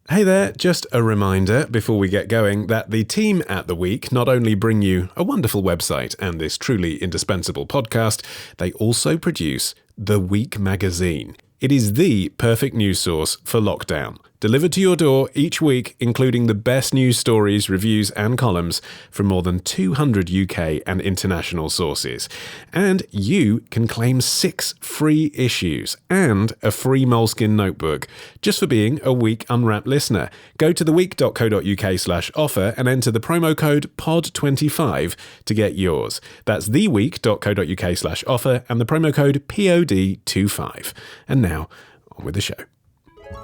Hey there, just a reminder before we get going that the team at The Week not only bring you a wonderful website and this truly indispensable podcast, they also produce The Week magazine. It is the perfect news source for lockdown. Delivered to your door each week, including the best news stories, reviews and columns from more than 200 UK and international sources. And you can claim 6 free issues and a free Moleskine notebook just for being a Week Unwrapped listener. Go to theweek.co.uk/offer and enter the promo code POD25 to get yours. That's theweek.co.uk/offer and the promo code POD25. And now, on with the show.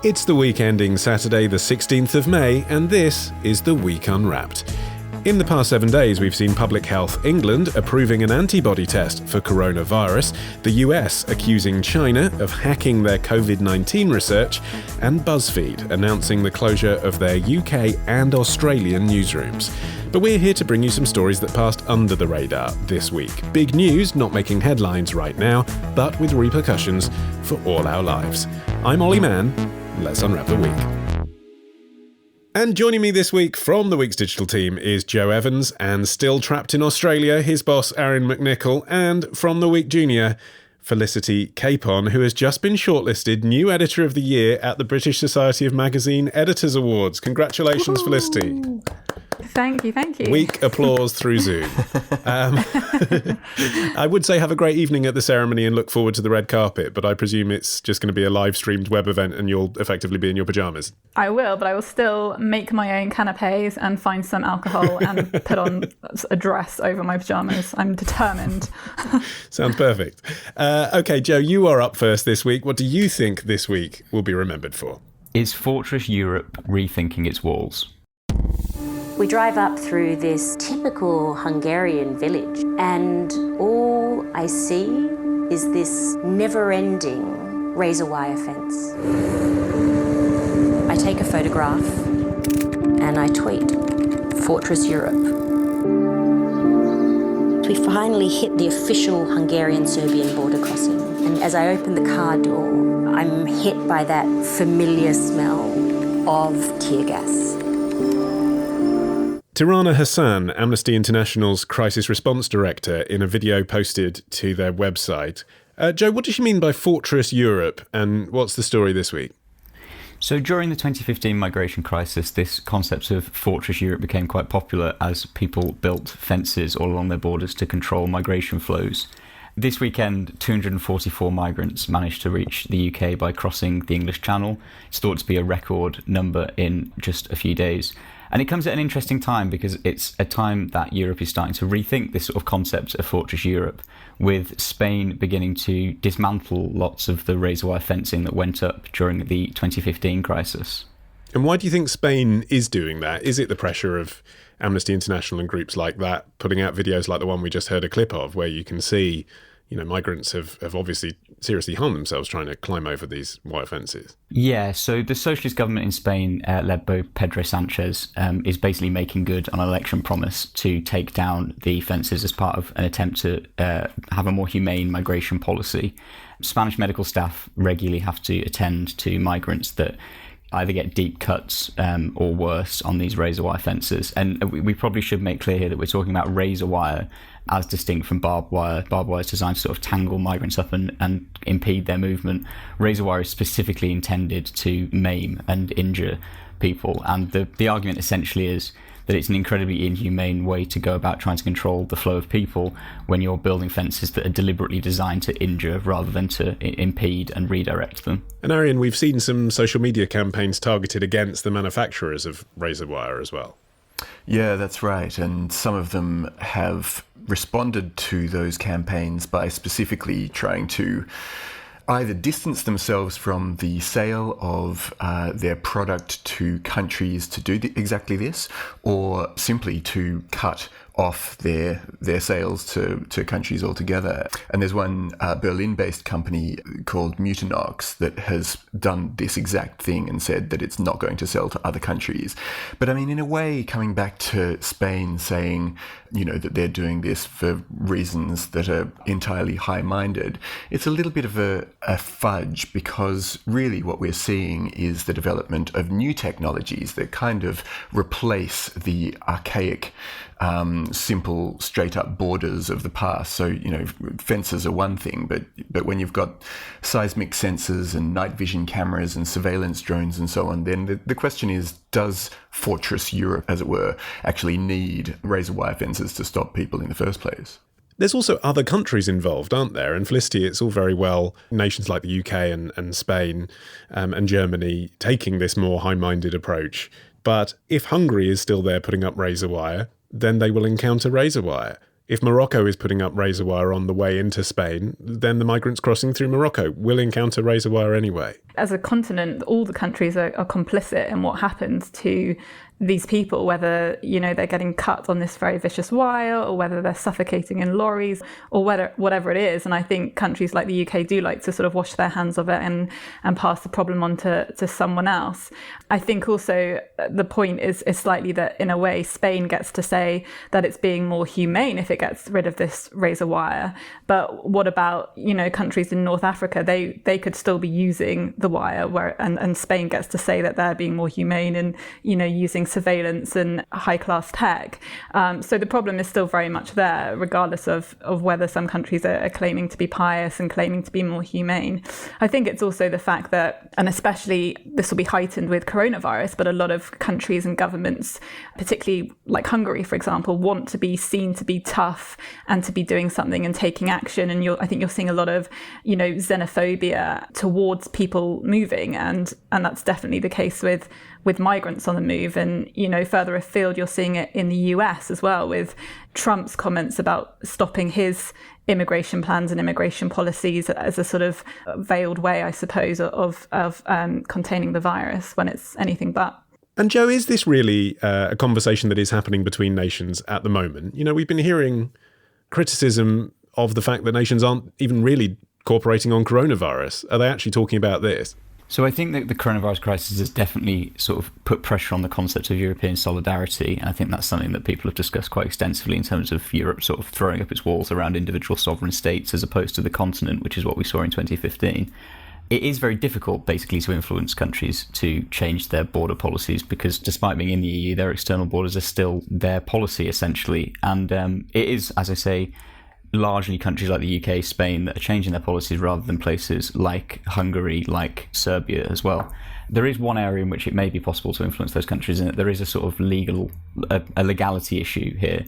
It's the week ending Saturday the 16th of May, and this is The Week Unwrapped. In the past 7 days, we've seen Public Health England approving an antibody test for coronavirus, the US accusing China of hacking their COVID-19 research, and BuzzFeed announcing the closure of their UK and Australian newsrooms. But we're here to bring you some stories that passed under the radar this week. Big news, not making headlines right now, but with repercussions for all our lives. I'm Olly Mann. Let's unwrap the week. And joining me this week from the Week's digital team is Joe Evans, and still trapped in Australia, his boss Arion McNicoll, and from the Week Junior, Felicity Capon, who has just been shortlisted new editor of the year at the British Society of Magazine Editors Awards. Congratulations, Ooh. Felicity. Thank you. Weak applause through Zoom. I would say have a great evening at the ceremony and look forward to the red carpet, but I presume it's just going to be a live-streamed web event and you'll effectively be in your pyjamas. I will, but I will still make my own canapes and find some alcohol and put on a dress over my pyjamas. I'm determined. Sounds perfect. Okay, Joe, you are up first this week. What do you think this week will be remembered for? Is Fortress Europe rethinking its walls? We drive up through this typical Hungarian village, and all I see is this never-ending razor wire fence. I take a photograph and I tweet, Fortress Europe. We finally hit the official Hungarian-Serbian border crossing, and as I open the car door, I'm hit by that familiar smell of tear gas. Tirana Hassan, Amnesty International's Crisis Response Director, in a video posted to their website. Joe, what does she mean by Fortress Europe, and what's the story this week? So during the 2015 migration crisis, this concept of Fortress Europe became quite popular as people built fences all along their borders to control migration flows. This weekend, 244 migrants managed to reach the UK by crossing the English Channel. It's thought to be a record number in just a few days. And it comes at an interesting time because it's a time that Europe is starting to rethink this sort of concept of Fortress Europe, with Spain beginning to dismantle lots of the razor wire fencing that went up during the 2015 crisis. And why do you think Spain is doing that? Is it the pressure of Amnesty International and groups like that putting out videos like the one we just heard a clip of, where you can see, you know, migrants have obviously seriously harmed themselves trying to climb over these wire fences? Yeah, so the socialist government in Spain, led by Pedro Sanchez, is basically making good on an election promise to take down the fences as part of an attempt to have a more humane migration policy. Spanish medical staff regularly have to attend to migrants that either get deep cuts or worse on these razor wire fences. And we probably should make clear here that we're talking about razor wire as distinct from barbed wire. Barbed wire is designed to sort of tangle migrants up and impede their movement. Razor wire is specifically intended to maim and injure people. And the argument essentially is that it's an incredibly inhumane way to go about trying to control the flow of people when you're building fences that are deliberately designed to injure rather than to impede and redirect them. And Arion, we've seen some social media campaigns targeted against the manufacturers of razor wire as well. Yeah, that's right. And some of them have responded to those campaigns by specifically trying to either distance themselves from the sale of their product to countries to do exactly this, or simply to cut off their sales to countries altogether. And there's one Berlin-based company called Mutinox that has done this exact thing and said that it's not going to sell to other countries. But I mean, in a way, coming back to Spain saying, that they're doing this for reasons that are entirely high-minded, it's a little bit of a fudge, because really what we're seeing is the development of new technologies that kind of replace the archaic, simple, straight-up borders of the past. So, fences are one thing, but when you've got seismic sensors and night vision cameras and surveillance drones and so on, then the question is, does Fortress Europe, as it were, actually need razor wire fences to stop people in the first place? There's also other countries involved, aren't there? And Felicity, it's all very well nations like the UK and Spain and Germany taking this more high-minded approach. But if Hungary is still there putting up razor wire, then they will encounter razor wire. If Morocco is putting up razor wire on the way into Spain, then the migrants crossing through Morocco will encounter razor wire anyway. As a continent, all the countries are complicit in what happens to these people, whether, they're getting cut on this very vicious wire, or whether they're suffocating in lorries, or whatever it is. And I think countries like the UK do like to sort of wash their hands of it and pass the problem on to someone else. I think also the point is slightly that, in a way, Spain gets to say that it's being more humane if it gets rid of this razor wire. But what about, countries in North Africa? They could still be using the wire, and Spain gets to say that they're being more humane and, using surveillance and high-class tech. So the problem is still very much there, regardless of whether some countries are claiming to be pious and claiming to be more humane. I think it's also the fact that, and especially this will be heightened with coronavirus, but a lot of countries and governments, particularly like Hungary, for example, want to be seen to be tough and to be doing something and taking action. And I think you're seeing a lot of, xenophobia towards people moving. And that's definitely the case with migrants on the move. And, further afield, you're seeing it in the US as well, with Trump's comments about stopping his immigration plans and immigration policies as a sort of veiled way, I suppose, of containing the virus when it's anything but. And Joe, is this really a conversation that is happening between nations at the moment? We've been hearing criticism of the fact that nations aren't even really cooperating on coronavirus. Are they actually talking about this? So I think that the coronavirus crisis has definitely sort of put pressure on the concept of European solidarity. And I think that's something that people have discussed quite extensively in terms of Europe sort of throwing up its walls around individual sovereign states as opposed to the continent, which is what we saw in 2015. It is very difficult, basically, to influence countries to change their border policies because despite being in the EU, their external borders are still their policy, essentially. And it is, as I say, largely countries like the UK, Spain that are changing their policies rather than places like Hungary, like Serbia as well. There is one area in which it may be possible to influence those countries, and there is a sort of a legality issue here.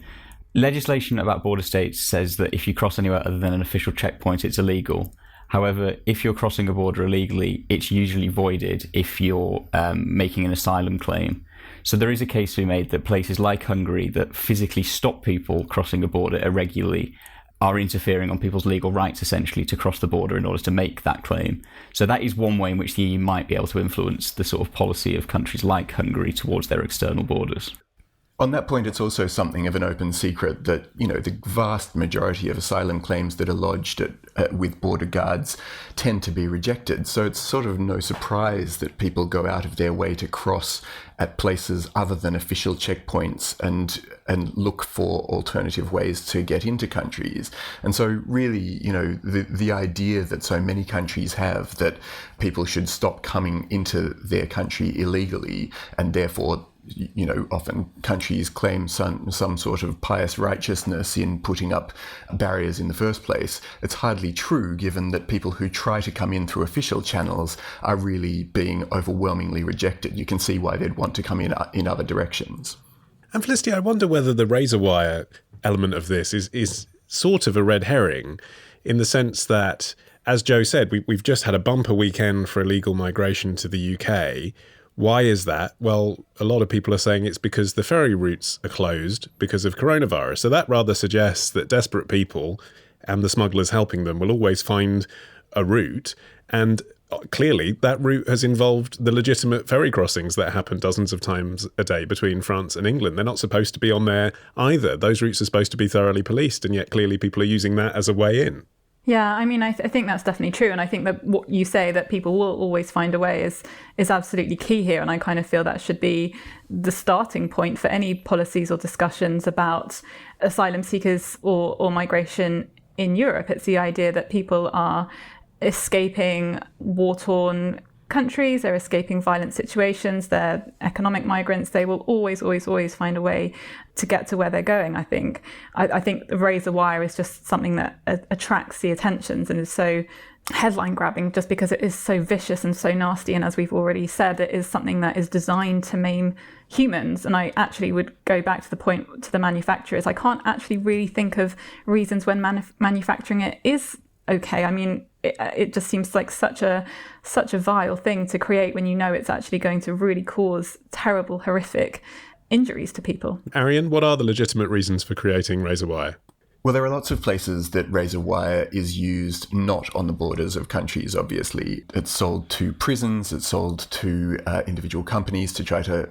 Legislation about border states says that if you cross anywhere other than an official checkpoint, it's illegal. However, if you're crossing a border illegally, it's usually voided if you're making an asylum claim. So there is a case to be made that places like Hungary that physically stop people crossing a border irregularly are interfering on people's legal rights, essentially, to cross the border in order to make that claim. So that is one way in which the EU might be able to influence the sort of policy of countries like Hungary towards their external borders. On that point, it's also something of an open secret that, the vast majority of asylum claims that are lodged with border guards tend to be rejected. So it's sort of no surprise that people go out of their way to cross at places other than official checkpoints and look for alternative ways to get into countries. And so really, the idea that so many countries have that people should stop coming into their country illegally and therefore often countries claim some sort of pious righteousness in putting up barriers in the first place. It's hardly true, given that people who try to come in through official channels are really being overwhelmingly rejected. You can see why they'd want to come in other directions. And Felicity, I wonder whether the razor wire element of this is sort of a red herring, in the sense that, as Joe said, we've just had a bumper weekend for illegal migration to the UK. Why is that? Well, a lot of people are saying it's because the ferry routes are closed because of coronavirus. So that rather suggests that desperate people and the smugglers helping them will always find a route. And clearly that route has involved the legitimate ferry crossings that happen dozens of times a day between France and England. They're not supposed to be on there either. Those routes are supposed to be thoroughly policed, and yet clearly people are using that as a way in. Yeah, I mean, I think that's definitely true. And I think that what you say, that people will always find a way, is absolutely key here. And I kind of feel that should be the starting point for any policies or discussions about asylum seekers or migration in Europe. It's the idea that people are escaping war-torn countries, they're escaping violent situations, they're economic migrants. They will always find a way to get to where they're going, I think. I think the razor wire is just something that attracts the attentions and is so headline grabbing just because it is so vicious and so nasty. And as we've already said, it is something that is designed to maim humans. And I actually would go back to the point to the manufacturers. I can't actually really think of reasons when manufacturing it is okay. I mean, it just seems like such a vile thing to create when you know it's actually going to really cause terrible, horrific injuries to people. Arion, what are the legitimate reasons for creating razor wire? Well, there are lots of places that razor wire is used not on the borders of countries, obviously. It's sold to prisons, it's sold to individual companies to try to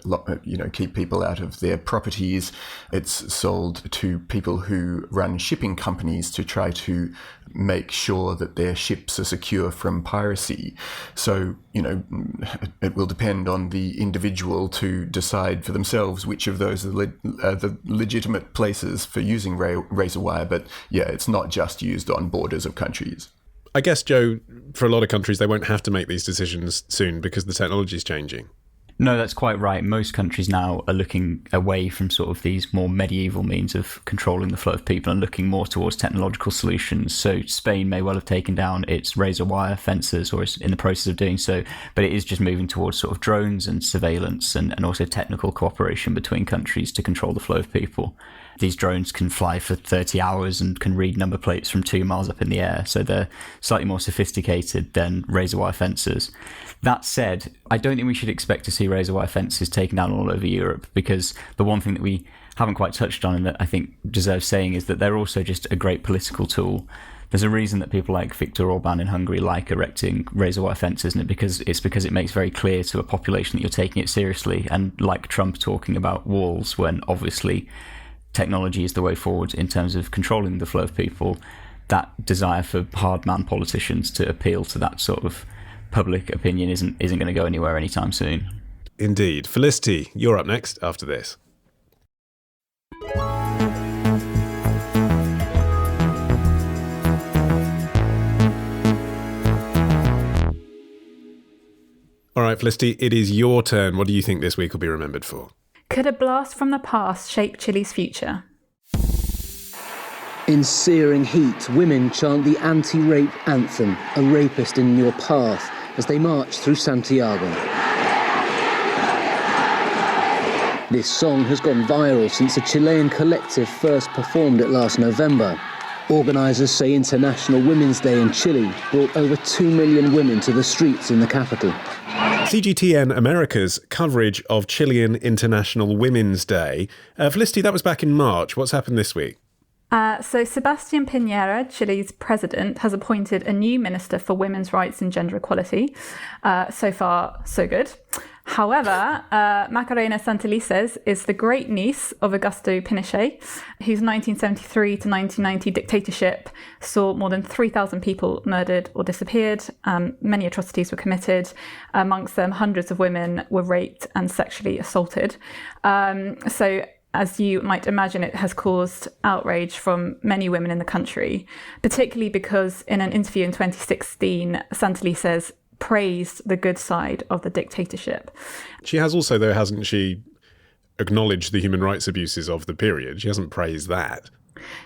keep people out of their properties. It's sold to people who run shipping companies to try to make sure that their ships are secure from piracy. So, it will depend on the individual to decide for themselves which of those are the legitimate places for using razor wire. But yeah, it's not just used on borders of countries. I guess, Joe, for a lot of countries, they won't have to make these decisions soon because the technology is changing. No, that's quite right. Most countries now are looking away from sort of these more medieval means of controlling the flow of people and looking more towards technological solutions. So Spain may well have taken down its razor wire fences or is in the process of doing so, but it is just moving towards sort of drones and surveillance and also technical cooperation between countries to control the flow of people. These drones can fly for 30 hours and can read number plates from 2 miles up in the air, so they're slightly more sophisticated than razor wire fences. That said, I don't think we should expect to see razor wire fences taken down all over Europe, because the one thing that we haven't quite touched on and that I think deserves saying is that they're also just a great political tool. There's a reason that people like Viktor Orban in Hungary like erecting razor wire fences, isn't it? Because it makes very clear to a population that you're taking it seriously, and like Trump talking about walls when obviously technology is the way forward in terms of controlling the flow of people, that desire for hard man politicians to appeal to that sort of public opinion isn't going to go anywhere anytime soon. Indeed. Felicity, you're up next after this. All right, Felicity, it is your turn. What do you think this week will be remembered for? Could a blast from the past shape Chile's future? In searing heat, women chant the anti-rape anthem, A Rapist in Your Path, as they march through Santiago. This song has gone viral since a Chilean collective first performed it last November. Organisers say International Women's Day in Chile brought over 2 million women to the streets in the capital. CGTN America's coverage of Chilean International Women's Day. Felicity, that was back in March. What's happened this week? So Sebastián Piñera, Chile's president, has appointed a new minister for women's rights and gender equality. So far, so good. However, Macarena Santelices is the great niece of Augusto Pinochet, whose 1973 to 1990 dictatorship saw more than 3,000 people murdered or disappeared. Many atrocities were committed. Amongst them, hundreds of women were raped and sexually assaulted. So as you might imagine, it has caused outrage from many women in the country, particularly because in an interview in 2016, Santelices praised the good side of the dictatorship. She has also, though, hasn't she, acknowledged the human rights abuses of the period? She hasn't praised that.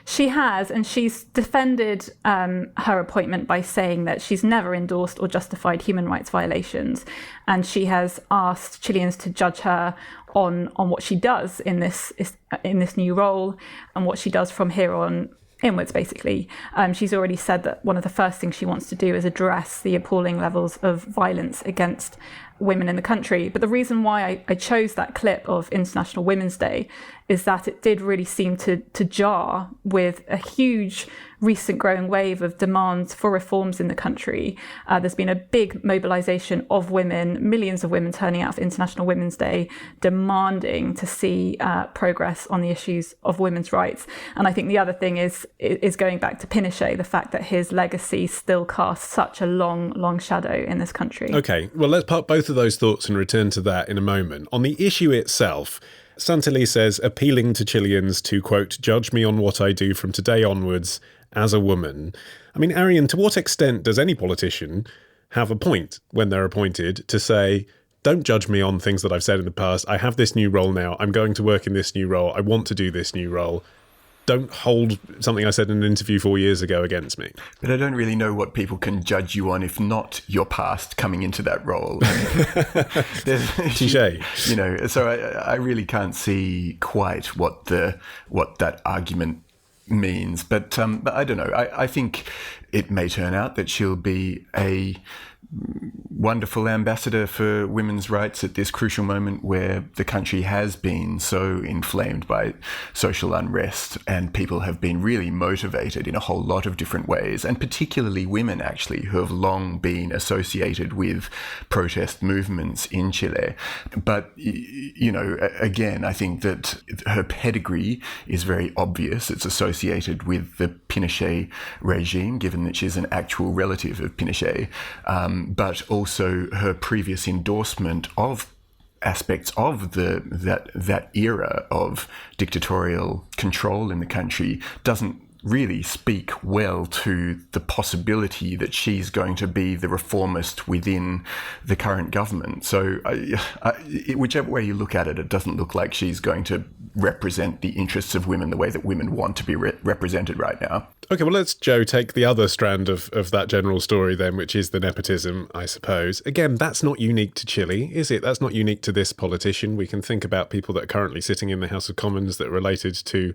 She has, and she's defended her appointment by saying that she's never endorsed or justified human rights violations, and she has asked Chileans to judge her on what she does in this new role and what she does from here on inwards, basically. She's already said that one of the first things she wants to do is address the appalling levels of violence against women in the country. But the reason why I chose that clip of International Women's Day is that it did really seem to jar with a huge recent growing wave of demands for reforms in the country. There's been a big mobilization of women, millions of women turning out for International Women's Day, demanding to see progress on the issues of women's rights. And I think the other thing is going back to Pinochet, the fact that his legacy still casts such a long shadow in this country. Okay, well, let's park both of those thoughts and return to that in a moment. On the issue itself, Santilli says, appealing to Chileans to, quote, judge me on what I do from today onwards as a woman. I mean, Arion, to what extent does any politician have a point when they're appointed to say, don't judge me on things that I've said in the past. I have this new role now. I'm going to work in this new role. I want to do this new role. Don't hold something I said in an interview 4 years ago against me. But I don't really know what people can judge you on if not your past coming into that role. Touché. You know, so I really can't see quite what that argument means. But I don't know. I think it may turn out that she'll be a wonderful ambassador for women's rights at this crucial moment where the country has been so inflamed by social unrest and people have been really motivated in a whole lot of different ways, and particularly women actually who have long been associated with protest movements in Chile. But, you know, again, I think that her pedigree is very obvious. It's associated with the Pinochet regime, given that she's an actual relative of Pinochet. But also her previous endorsement of aspects of that era of dictatorial control in the country doesn't really speak well to the possibility that she's going to be the reformist within the current government. So whichever way you look at it, it doesn't look like she's going to represent the interests of women the way that women want to be represented right now. Okay, well, let's, Joe, take the other strand of that general story then, which is the nepotism, I suppose. Again, that's not unique to Chile, is it? That's not unique to this politician. We can think about people that are currently sitting in the House of Commons that are related to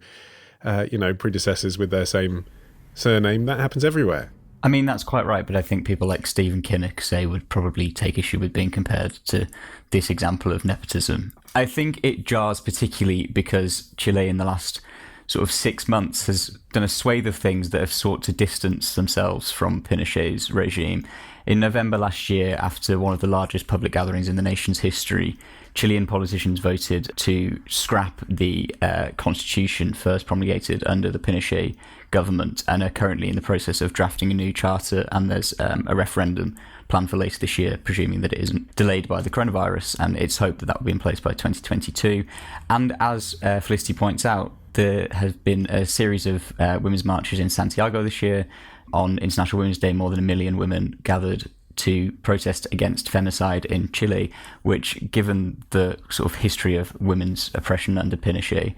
predecessors with their same surname. That happens everywhere. I mean, that's quite right, but I think people like Stephen Kinnock, say, would probably take issue with being compared to this example of nepotism. I think it jars particularly because Chile in the last sort of 6 months has done a swathe of things that have sought to distance themselves from Pinochet's regime. In November last year, after one of the largest public gatherings in the nation's history, Chilean politicians voted to scrap the constitution first promulgated under the Pinochet government and are currently in the process of drafting a new charter, and there's a referendum planned for later this year, presuming that it isn't delayed by the coronavirus, and it's hoped that will be in place by 2022. And as Felicity points out, there has been a series of women's marches in Santiago this year. On International Women's Day, more than 1 million women gathered to protest against femicide in Chile, which, given the sort of history of women's oppression under Pinochet,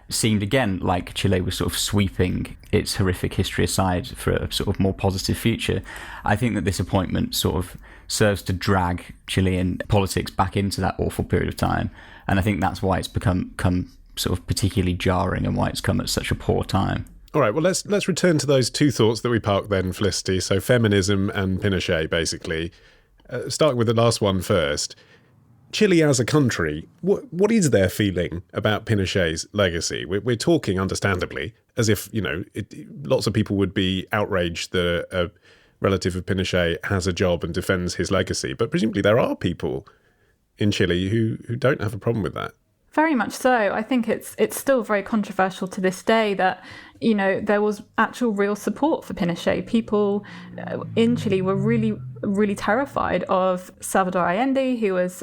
seemed again like Chile was sort of sweeping its horrific history aside for a sort of more positive future. I think that this appointment sort of serves to drag Chilean politics back into that awful period of time, and I think that's why it's become sort of particularly jarring and why it's come at such a poor time. All right, well, let's return to those two thoughts that we parked then, Felicity. So feminism and Pinochet, basically. Starting with the last one first. Chile as a country, what is their feeling about Pinochet's legacy? We're talking, understandably, as if, lots of people would be outraged that a relative of Pinochet has a job and defends his legacy. But presumably there are people in Chile who don't have a problem with that. Very much so. I think it's still very controversial to this day that, there was actual real support for Pinochet. People in Chile were really, really terrified of Salvador Allende, who was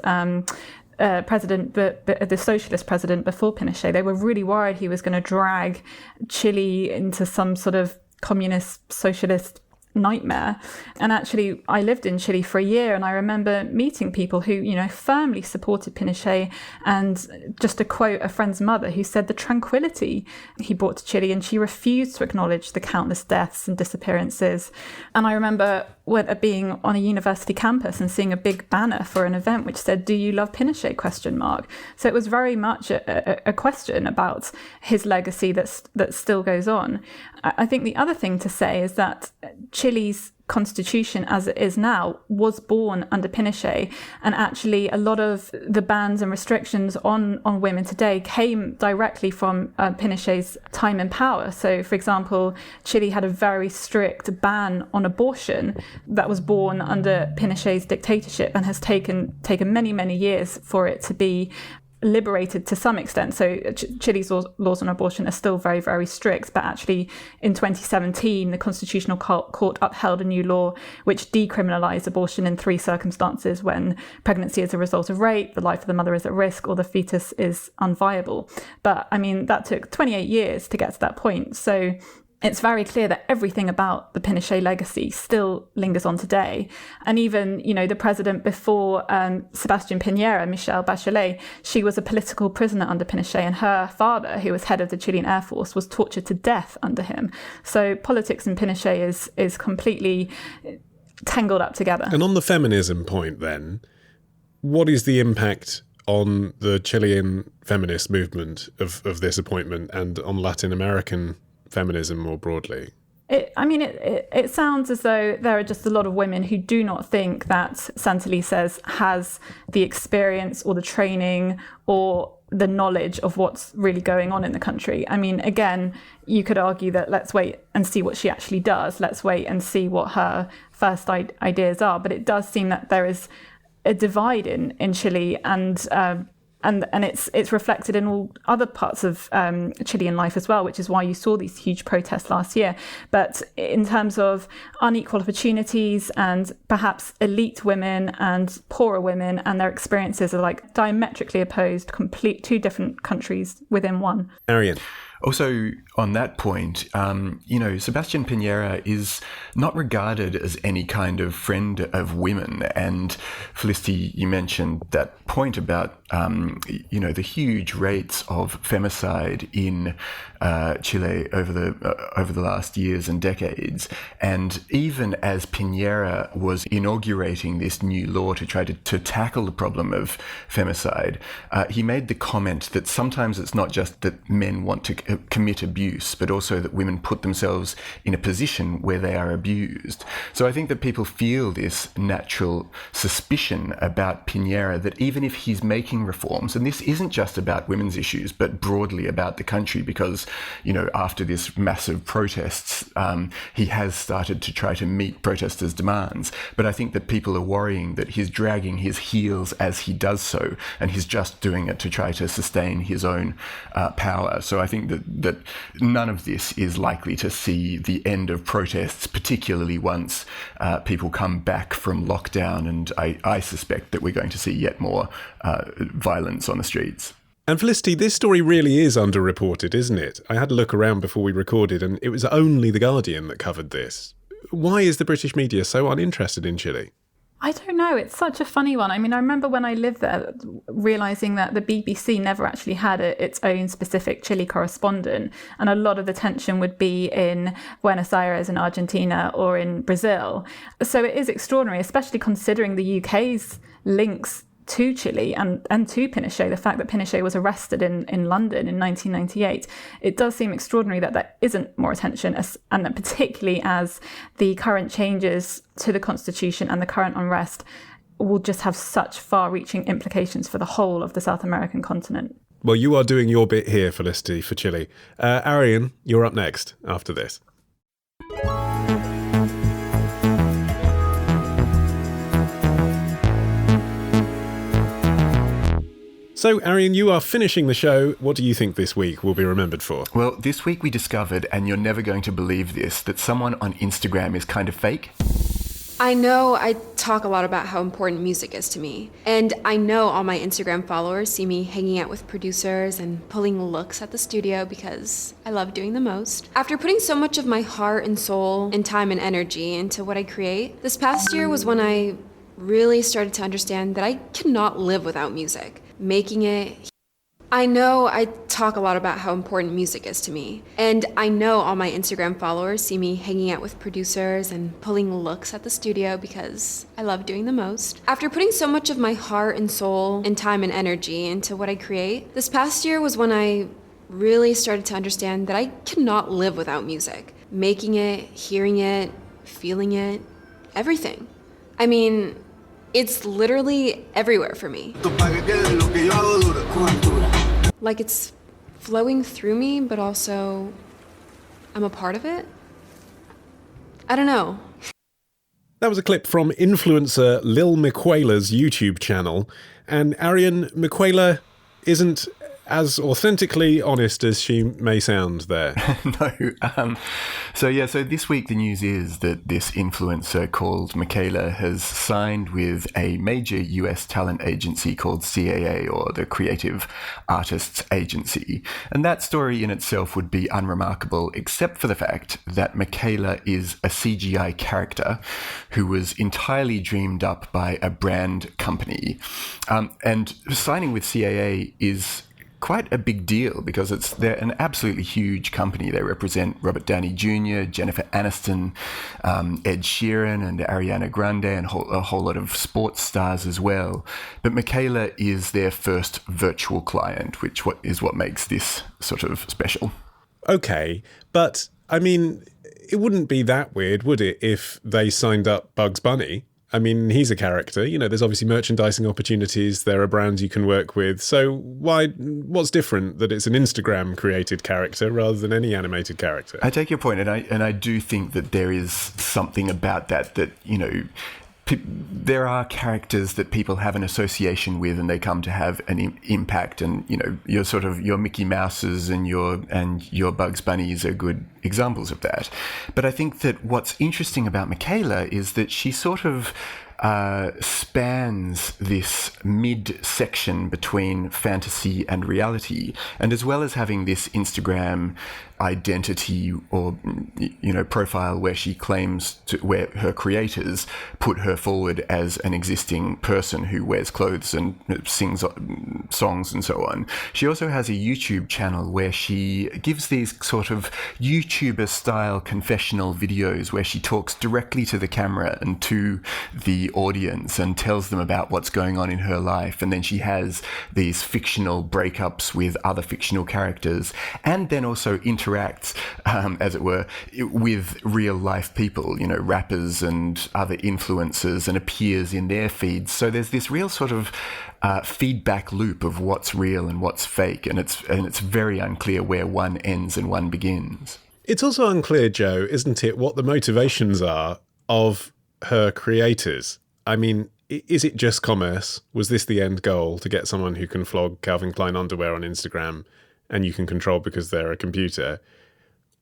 president, the socialist president before Pinochet. They were really worried he was going to drag Chile into some sort of communist, socialist nightmare. And actually, I lived in Chile for a year, and I remember meeting people who, firmly supported Pinochet. And just to quote a friend's mother who said the tranquility he brought to Chile, and she refused to acknowledge the countless deaths and disappearances. And I remember being on a university campus and seeing a big banner for an event which said, "Do you love Pinochet?" ? So it was very much a question about his legacy that still goes on. I think the other thing to say is that Chile's constitution as it is now was born under Pinochet, and actually a lot of the bans and restrictions on women today came directly from Pinochet's time in power. So, for example, Chile had a very strict ban on abortion that was born under Pinochet's dictatorship and has taken many years for it to be liberated to some extent. So Chile's laws on abortion are still very, very strict, but actually in 2017 the Constitutional Court upheld a new law which decriminalised abortion in 3 circumstances: when pregnancy is a result of rape, the life of the mother is at risk, or the fetus is unviable. But I mean, that took 28 years to get to that point. So it's very clear that everything about the Pinochet legacy still lingers on today. And even, the president before Sebastián Piñera, Michelle Bachelet, she was a political prisoner under Pinochet, and her father, who was head of the Chilean Air Force, was tortured to death under him. So politics and Pinochet is completely tangled up together. And on the feminism point then, what is the impact on the Chilean feminist movement of this appointment and on Latin American feminism more broadly? It sounds as though there are just a lot of women who do not think that Santelices has the experience or the training or the knowledge of what's really going on in the country. I mean, again, you could argue that let's wait and see what she actually does. Let's wait and see what her first ideas are. But it does seem that there is a divide in Chile, and it's reflected in all other parts of Chilean life as well, which is why you saw these huge protests last year. But in terms of unequal opportunities and perhaps elite women and poorer women, and their experiences are like diametrically opposed, two different countries within one. Arion. Also, on that point, Sebastián Piñera is not regarded as any kind of friend of women. And Felicity, you mentioned that point about, the huge rates of femicide in Chile over the last years and decades. And even as Piñera was inaugurating this new law to try to tackle the problem of femicide, he made the comment that sometimes it's not just that men want to commit abuse, but also that women put themselves in a position where they are abused. So I think that people feel this natural suspicion about Piñera, that even if he's making reforms, and this isn't just about women's issues, but broadly about the country, because, after this massive protests, he has started to try to meet protesters' demands. But I think that people are worrying that he's dragging his heels as he does so, and he's just doing it to try to sustain his own power. So I think that none of this is likely to see the end of protests, particularly once people come back from lockdown, and I suspect that we're going to see yet more violence on the streets. And Felicity, this story really is underreported, isn't it? I had a look around before we recorded, and it was only The Guardian that covered this. Why is the British media so uninterested in Chile? I don't know. It's such a funny one. I mean, I remember when I lived there, realising that the BBC never actually had its own specific Chile correspondent, and a lot of the tension would be in Buenos Aires in Argentina or in Brazil. So it is extraordinary, especially considering the UK's links to Chile and to Pinochet, the fact that Pinochet was arrested in London in 1998. It does seem extraordinary that there isn't more attention, and that particularly as the current changes to the constitution and the current unrest will just have such far-reaching implications for the whole of the South American continent. Well, you are doing your bit here, Felicity, for Chile. Arion, you're up next after this. So, Arion, you are finishing the show. What do you think this week will be remembered for? Well, this week we discovered, and you're never going to believe this, that someone on Instagram is kind of fake. I know I talk a lot about how important music is to me. And I know all my Instagram followers see me hanging out with producers and pulling looks at the studio because I love doing the most. After putting so much of my heart and soul and time and energy into what I create, this past year was when I really started to understand that I cannot live without music. Making it. I know I talk a lot about how important music is to me. And I know all my Instagram followers see me hanging out with producers and pulling looks at the studio because I love doing the most. After putting so much of my heart and soul and time and energy into what I create, this past year was when I really started to understand that I cannot live without music. Making it, hearing it, feeling it, everything. I mean, it's literally everywhere for me. Like it's flowing through me, but also I'm a part of it. I don't know. That was a clip from influencer Lil Miquela's YouTube channel, and Arion McNicoll isn't as authentically honest as she may sound there. No. So this week the news is that this influencer called Miquela has signed with a major US talent agency called CAA, or the Creative Artists Agency. And that story in itself would be unremarkable, except for the fact that Miquela is a CGI character who was entirely dreamed up by a brand company. And signing with CAA is quite a big deal because they're an absolutely huge company. They represent Robert Downey Jr., Jennifer Aniston, Ed Sheeran and Ariana Grande, and a whole lot of sports stars as well. But Miquela is their first virtual client, which is what makes this sort of special. Okay, but I mean, it wouldn't be that weird, would it, if they signed up Bugs Bunny? I mean, he's a character. You know, there's obviously merchandising opportunities. There are brands you can work with. So what's different that it's an Instagram-created character rather than any animated character? I take your point, and I do think that there is something about that, you know, there are characters that people have an association with and they come to have an impact, and you know, your Mickey Mouses and your Bugs Bunnies are good examples of that. But I think that what's interesting about Miquela is that she sort of spans this mid-section between fantasy and reality, and as well as having this Instagram identity or, you know, profile where she claims where her creators put her forward as an existing person who wears clothes and sings songs and so on. She also has a YouTube channel where she gives these sort of YouTuber style confessional videos where she talks directly to the camera and to the audience and tells them about what's going on in her life. And then she has these fictional breakups with other fictional characters, and then also interacts, as it were, with real life people, you know, rappers and other influencers, and appears in their feeds. So there's this real sort of feedback loop of what's real and what's fake, and it's very unclear where one ends and one begins. It's also unclear, Joe, isn't it, what the motivations are of her creators? I mean, is it just commerce? Was this the end goal, to get someone who can flog Calvin Klein underwear on Instagram and you can control because they're a computer?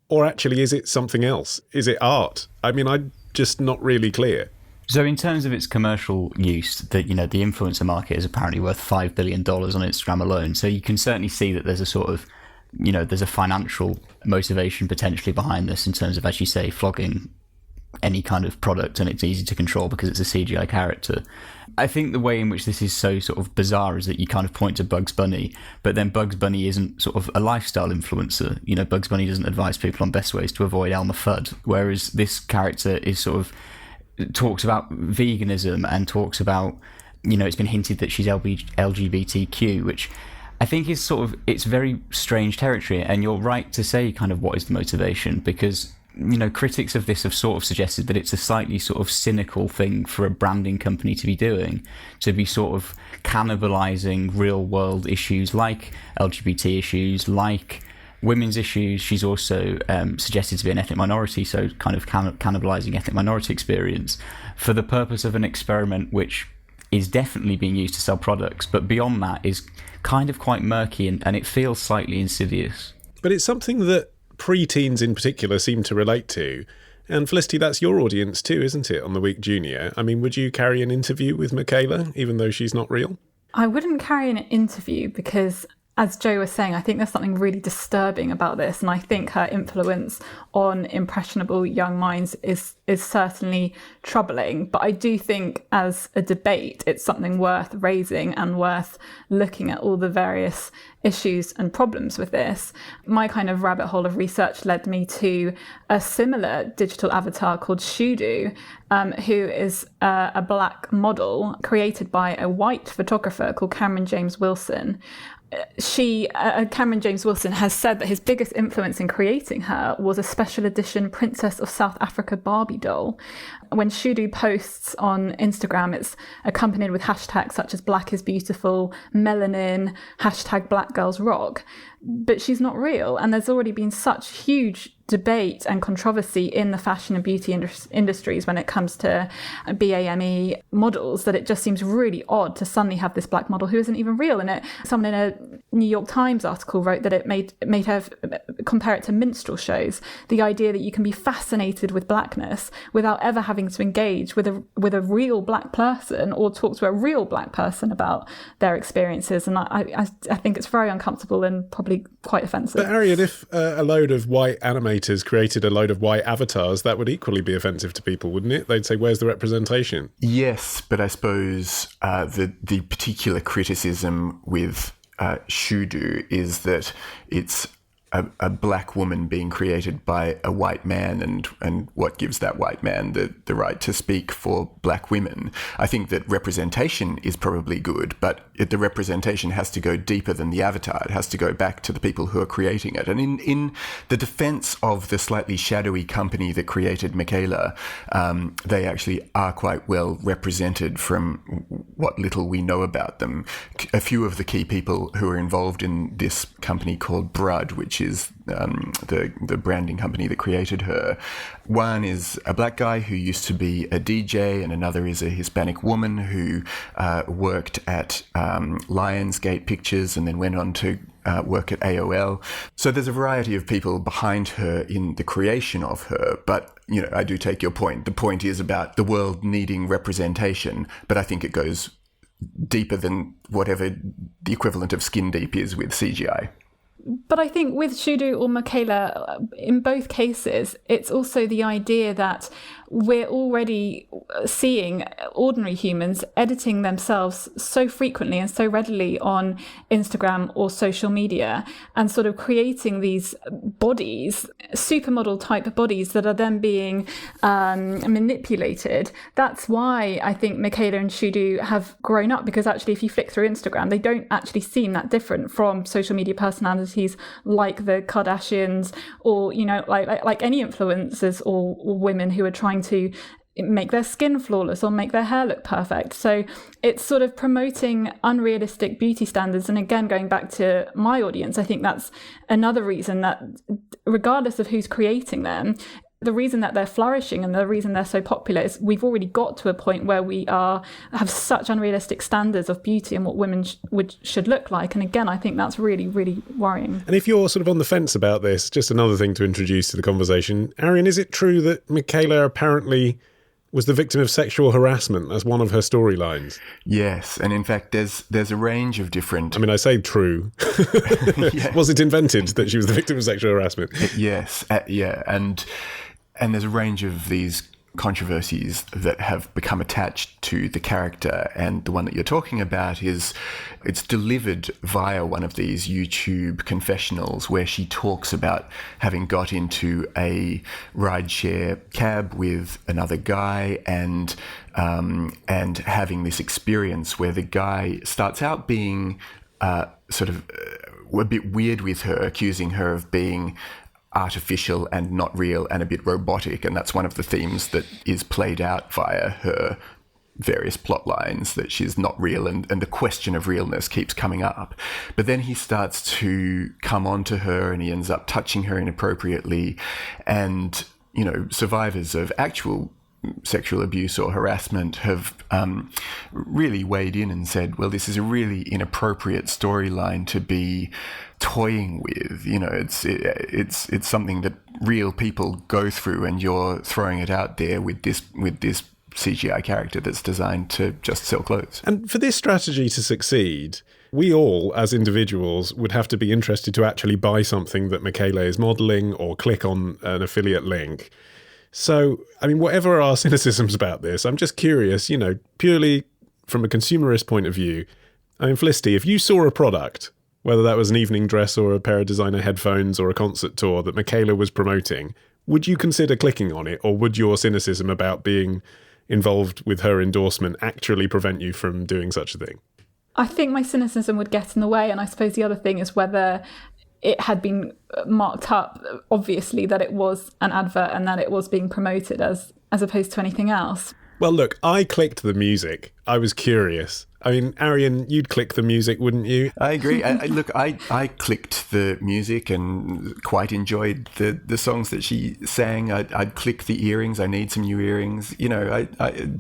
Or actually, is it something else? Is it art? I mean, I'm just not really clear. So in terms of its commercial use, the influencer market is apparently worth $5 billion on Instagram alone. So you can certainly see that there's a sort of, you know, there's a financial motivation potentially behind this in terms of, as you say, flogging any kind of product, and it's easy to control because it's a CGI character. I think the way in which this is so sort of bizarre is that you kind of point to Bugs Bunny, but then Bugs Bunny isn't sort of a lifestyle influencer. You know, Bugs Bunny doesn't advise people on best ways to avoid Elmer Fudd, whereas this character is sort of talks about veganism and talks about, you know, it's been hinted that she's LGBTQ, which I think is sort of, it's very strange territory. And you're right to say kind of what is the motivation, because, you know, critics of this have sort of suggested that it's a slightly sort of cynical thing for a branding company to be doing, to be sort of cannibalizing real world issues like LGBT issues, like women's issues. She's also suggested to be an ethnic minority, so kind of cannibalizing ethnic minority experience for the purpose of an experiment which is definitely being used to sell products, but beyond that is kind of quite murky, and it feels slightly insidious. But it's something that pre-teens in particular seem to relate to. And Felicity, that's your audience too, isn't it, on The Week Junior? I mean, would you carry an interview with Miquela, even though she's not real? I wouldn't carry an interview because, as Joe was saying, I think there's something really disturbing about this. And I think her influence on impressionable young minds is certainly troubling. But I do think as a debate, it's something worth raising and worth looking at all the various issues and problems with this. My kind of rabbit hole of research led me to a similar digital avatar called Shudu, who is a black model created by a white photographer called Cameron James Wilson. Cameron James Wilson has said that his biggest influence in creating her was a special edition Princess of South Africa Barbie doll. When Shudu posts on Instagram, it's accompanied with hashtags such as Black is Beautiful, Melanin, hashtag Black Girls Rock. But she's not real. And there's already been such huge debate and controversy in the fashion and beauty industries when it comes to BAME models that it just seems really odd to suddenly have this black model who isn't even real. And someone in a New York Times article wrote that it made her compare it to minstrel shows. The idea that you can be fascinated with blackness without ever having to engage with a real black person or talk to a real black person about their experiences. And I think it's very uncomfortable and probably quite offensive. But Arion, if a load of white animators created a load of white avatars, that would equally be offensive to people, wouldn't it? They'd say, where's the representation? Yes, but I suppose the particular criticism with Shudu is that it's a black woman being created by a white man, and what gives that white man the right to speak for black women. I think that representation is probably good, but the representation has to go deeper than the avatar. It has to go back to the people who are creating it. And in the defense of the slightly shadowy company that created Michaela, they actually are quite well represented from what little we know about them. A few of the key people who are involved in this company called Brud, which is the branding company that created her. One is a black guy who used to be a DJ, and another is a Hispanic woman who worked at Lionsgate Pictures and then went on to work at AOL. So there's a variety of people behind her in the creation of her, but I do take your point. The point is about the world needing representation, but I think it goes deeper than whatever the equivalent of skin deep is with CGI. But I think with Shudu or Michaela, in both cases, it's also the idea that we're already seeing ordinary humans editing themselves so frequently and so readily on Instagram or social media and sort of creating these bodies, supermodel type bodies that are then being manipulated. That's why I think Michaela and Shudu have grown up, because actually if you flick through Instagram, they don't actually seem that different from social media personalities like the Kardashians or, like any influencers or women who are trying to make their skin flawless or make their hair look perfect. So it's sort of promoting unrealistic beauty standards. And again, going back to my audience, I think that's another reason that regardless of who's creating them, the reason that they're flourishing and the reason they're so popular is we've already got to a point where we have such unrealistic standards of beauty and what women should look like. And again, I think that's really, really worrying. And if you're sort of on the fence about this, just another thing to introduce to the conversation, Arion, is it true that Michaela apparently was the victim of sexual harassment as one of her storylines? Yes, and in fact, there's a range of different... I mean, I say true. Yeah. Was it invented that she was the victim of sexual harassment? Yes, yeah, and there's a range of these controversies that have become attached to the character, and the one that you're talking about is it's delivered via one of these YouTube confessionals where she talks about having got into a rideshare cab with another guy and having this experience where the guy starts out being sort of a bit weird with her, accusing her of being artificial and not real and a bit robotic, and that's one of the themes that is played out via her various plot lines, that she's not real, and the question of realness keeps coming up. But then he starts to come on to her and he ends up touching her inappropriately, and survivors of actual sexual abuse or harassment have really weighed in and said, well, this is a really inappropriate storyline to be toying with. It's something that real people go through, and you're throwing it out there with this CGI character that's designed to just sell clothes. And for this strategy to succeed, we all, as individuals, would have to be interested to actually buy something that Michaela is modelling or click on an affiliate link. So, I mean, whatever our cynicisms about this, I'm just curious, purely from a consumerist point of view. I mean, Felicity, if you saw a product, whether that was an evening dress or a pair of designer headphones or a concert tour that Michaela was promoting, would you consider clicking on it, or would your cynicism about being involved with her endorsement actually prevent you from doing such a thing? I think my cynicism would get in the way, and I suppose the other thing is whether it had been marked up, obviously, that it was an advert and that it was being promoted as opposed to anything else. Well, look, I clicked the music. I was curious. I mean, Arion, you'd click the music, wouldn't you? I agree. I clicked the music and quite enjoyed the songs that she sang. I'd click the earrings. I need some new earrings. You know,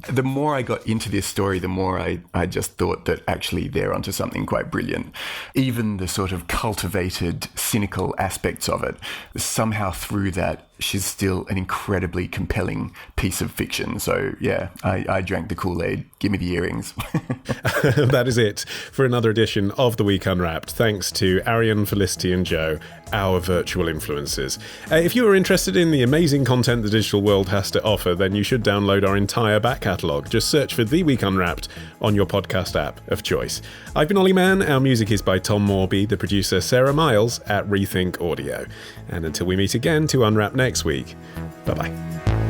the more I got into this story, the more I just thought that actually they're onto something quite brilliant. Even the sort of cultivated, cynical aspects of it, somehow through that, she's still an incredibly compelling piece of fiction. So, yeah, I drank the Kool-Aid. Give me the earrings. That is it for another edition of The Week Unwrapped. Thanks to Arion, Felicity and Joe, our virtual influencers. If you are interested in the amazing content the digital world has to offer, then you should download our entire back catalogue. Just search for The Week Unwrapped on your podcast app of choice. I've been Olly Mann. Our music is by Tom Morby, the producer Sarah Miles at Rethink Audio. And until we meet again to unwrap next week, bye-bye.